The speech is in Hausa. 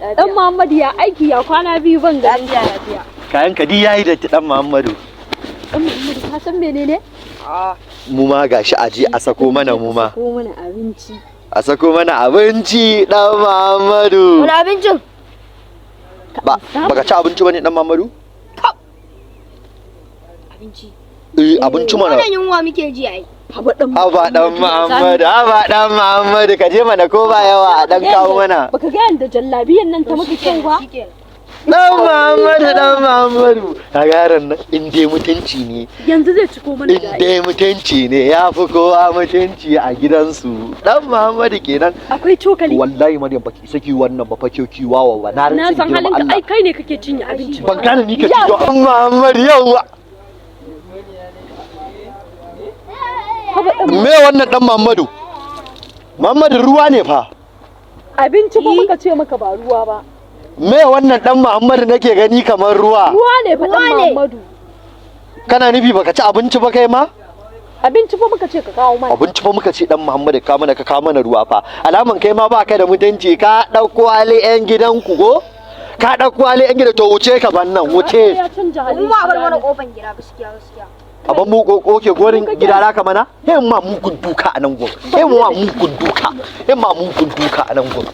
Dan Muhammadu ya aiki ya kwana biyu ban ga lafiya. Kayan ka yayi da dan Muhammadu. Dan Muhammadu ka san menene? Mu ma gashi aje a sako mana mu ma. Sako mana abinci. A sako mana abinci dan Muhammadu. Wani abincin? Baka ci abinci bane dan Muhammadu? Abinci. Abinci mana. Wannan yunwa muke ji ai. Haba dan Muhammadu ka je mana ko ba yawa a dan kawo mana. Baka ga yanda jallabiyan nan ta maka kyau ba? Dan Muhammadu. Ka yaran nan in dai mutunci ne. Yanzu zai ciko mana in dai mutunci ne ya fi kowa mutunci a gidansu. Dan Muhammadu kenan. Akwai cokali. Wallahi Maryam baki saki wannan ba fake kiwawa ba. Na san halin ka ai kai ne kake cinye abinci. Ban gane ni ka ci don Muhammadu yawa. Me wannan dan Muhammadu? Muhammadu ruwa ne fa. Abinci ba muka ce maka ba ruwa ba. Me wannan dan Muhammadu nake gani kamar ruwa? Ruwa ne fa dan Muhammadu. Kana nufi baka ci abinci ba kai ma? Abinci fa muka ce ka kawo mana. Abinci fa muka ce dan Muhammadu ka kawo mana ruwa fa. Alaman kai ma baka da mutunci ka dauko hali yan gidanku go? Ka dauko hali yan gida to wuce ka ban nan wuce. Mu ba bar mana kofan gida gaskiya. Aban mu koke gorin gida raka mana? He ma mugun duka a nan gon. He ma mugun duka a nan gon.